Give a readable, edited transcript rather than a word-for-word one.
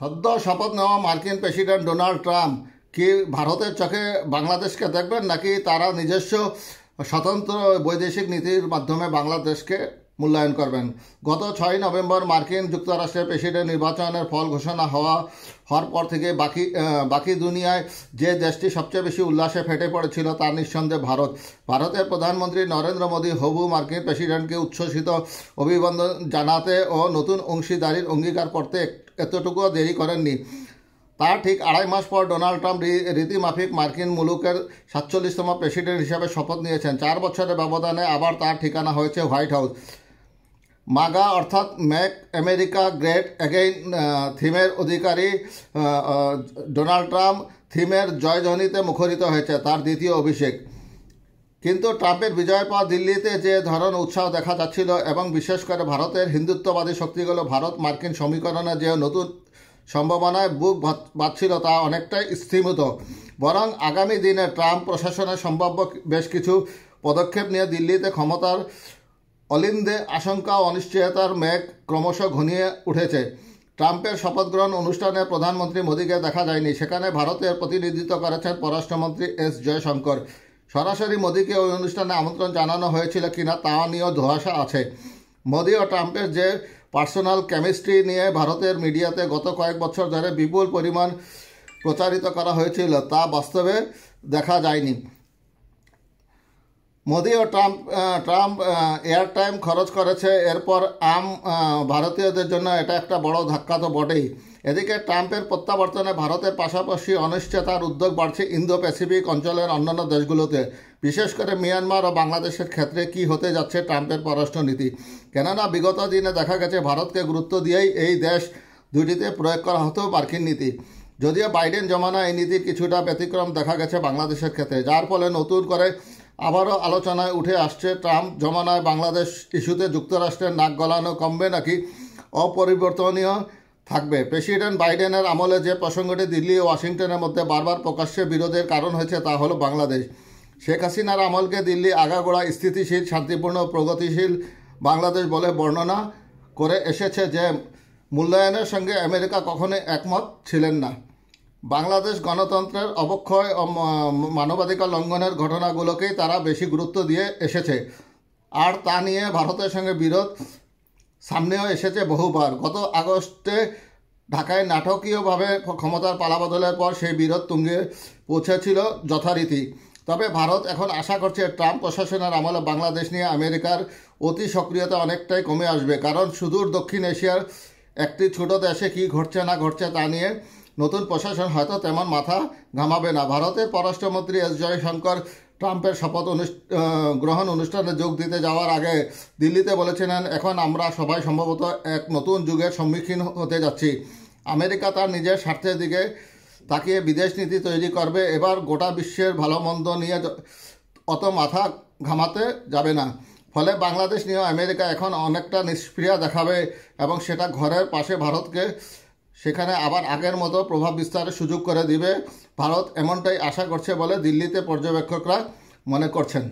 সদ্য শপথ নেওয়া মার্কিন প্রেসিডেন্ট ডোনাল্ড ট্রাম্প কি ভারতের চোখে বাংলাদেশকে দেখবেন, নাকি তারা নিজস্ব স্বতন্ত্র বৈদেশিক নীতির মাধ্যমে বাংলাদেশকে মূল্যায়ন করবেন? গত 6 নভেম্বর মার্কিন যুক্তরাষ্ট্রের প্রেসিডেন্ট নির্বাচনের ফল ঘোষণা হওয়ার পর থেকে বাকি দুনিয়ায় যে দেশটি সবচেয়ে বেশি উল্লাসে ফেটে পড়েছিল তা নিঃসন্দেহে ভারত। ভারতের প্রধানমন্ত্রী নরেন্দ্র মোদী হবু মার্কিন প্রেসিডেন্টকে উচ্ছ্বসিত অভিনন্দন জানাতে ও নতুন অংশীদারির অঙ্গীকার করতে এতটুকুও দেরি করেননি। তার ঠিক 2.5 মাস পর ডোনাল্ড ট্রাম্প রীতিমাফিক মার্কিন মুলুকের 47তম প্রেসিডেন্ট হিসেবে শপথ নিয়েছেন। 4 বছরের ব্যবধানে আবার তার ঠিকানা হয়েছে হোয়াইট হাউস। মাগা অর্থাৎ মেক আমেরিকা গ্রেট এগেইন থিমের অধিকারী ডোনাল্ড ট্রাম্প থিমের জয়ধ্বনিতে মুখরিত হয়েছে তার দ্বিতীয় অভিষেক। কিন্তু ট্রাম্পের বিজয়ের পর দিল্লিতে যে ধরনের উৎসাহ দেখা যাচ্ছিল এবং বিশেষ করে ভারতের হিন্দুত্ববাদী শক্তিগুলো ভারত মার্কিন সমীকরণে যে নতুন সম্ভাবনায় বুক বাঁধছিল তা অনেকটাই স্থিমিত। বরং আগামী দিনে ট্রাম্প প্রশাসনের সম্ভাব্য বেশ কিছু পদক্ষেপ নিয়ে দিল্লিতে ক্ষমতার অলিন্দে আশঙ্কা ও অনিশ্চয়তার মেঘ ক্রমশ ঘনিয়ে উঠেছে। ট্রাম্পের শপথ গ্রহণ অনুষ্ঠানে প্রধানমন্ত্রী মোদীকে দেখা যায়নি। সেখানে ভারতের প্রতিনিধিত্ব করেছেন পররাষ্ট্রমন্ত্রী এস জয়শঙ্কর। সরাসরি মোদীকে ওই অনুষ্ঠানে আমন্ত্রণ জানানো হয়েছিল কিনা তা নিয়েও ধোঁয়াশা আছে। মোদী ও ট্রাম্পের যে পার্সোনাল কেমিস্ট্রি নিয়ে ভারতের মিডিয়াতে গত কয়েক বছর ধরে বিপুল পরিমাণ প্রচারিত করা হয়েছিল তা বাস্তবে দেখা যায়নি। মোদী ও ট্রাম্প এয়ার টাইম খরচ করেছে, এরপর ভারতীয়দের জন্য এটা একটা বড় ধাক্কা তো বটেই। এদিকে ট্রাম্পের প্রত্যাবর্তনে ভারতের পাশাপাশি অনিশ্চয়তার উদ্যোগ বাড়ছে ইন্দো প্যাসিফিক অঞ্চলের অন্যান্য দেশগুলোতে, বিশেষ করে মিয়ানমার ও বাংলাদেশের ক্ষেত্রে কি হতে যাচ্ছে ট্রাম্পের পররাষ্ট্রনীতি। কেননা বিগত দিনে দেখা গেছে ভারতকে গুরুত্ব দিয়েই এই দেশ দুটিতে প্রয়োগ করা হতো মার্কিন নীতি। যদিও বাইডেন জমানায় এই নীতির কিছুটা ব্যতিক্রম দেখা গেছে বাংলাদেশের ক্ষেত্রে, যার ফলে নতুন করে আবারও আলোচনায় উঠে আসছে ট্রাম্প জমানায় বাংলাদেশ ইস্যুতে যুক্তরাষ্ট্রের নাক গলানো কমবে নাকি অপরিবর্তনীয় থাকবে। প্রেসিডেন্ট বাইডেনের আমলে যে প্রসঙ্গটি দিল্লি ও ওয়াশিংটনের মধ্যে বারবার প্রকাশ্যে বিরোধের কারণ হয়েছে তা হলো বাংলাদেশ। শেখ হাসিনার আমলকে দিল্লি আগাগোড়া স্থিতিশীল, শান্তিপূর্ণ, প্রগতিশীল বাংলাদেশ বলে বর্ণনা করে এসেছে, যে মূল্যায়নের সঙ্গে আমেরিকা কখনোই একমত ছিলেন না। বাংলাদেশ গণতন্ত্রের অবক্ষয় ও মানবাধিকার লঙ্ঘনের ঘটনাগুলোকেই তারা বেশি গুরুত্ব দিয়ে এসেছে, আর তা নিয়ে ভারতের সঙ্গে বিরোধ সামনেও এসেছে বহুবার। গত আগস্টে ঢাকায় নাটকীয়ভাবে ক্ষমতার পালাবদলের পর সেই বিরোধ তুঙ্গে পৌঁছেছিল যথারীতি। তবে ভারত এখন আশা করছে ট্রাম্প প্রশাসনের আমলে বাংলাদেশ নিয়ে আমেরিকার অতি সক্রিয়তা অনেকটাই কমে আসবে, কারণ সুদূর দক্ষিণ এশিয়ার একটি ছোট দেশে কী ঘটছে না ঘটছে তা নিয়ে নতুন প্রশাসন হয়তো তেমন মাথা ঘামাবে না। ভারতের পররাষ্ট্রমন্ত্রী এস জয়শঙ্কর ট্রাম্পের শপথ গ্রহণ অনুষ্ঠানে যোগ দিতে যাওয়ার আগে দিল্লিতে বলেছিলেন, এখন আমরা সবাই সম্ভবত এক নতুন যুগের সম্মুখীন হতে যাচ্ছি। আমেরিকা তার নিজের স্বার্থের দিকে তাকিয়ে বিদেশ নীতি তৈরি করবে। এবার গোটা বিশ্বের ভালো মন্দ নিয়ে অত মাথা ঘামাতে যাবে না। ফলে বাংলাদেশ নিয়েও আমেরিকা এখন অনেকটা নিষ্ক্রিয় দেখাবে এবং সেটা ঘরের পাশে ভারতকে সেখানে আবার আগের মতো প্রভাব বিস্তারের সুযোগ করে দিবে। ভারত এমনটাই আশা করছে বলে দিল্লিতে পর্যবেক্ষকরা মনে করছেন।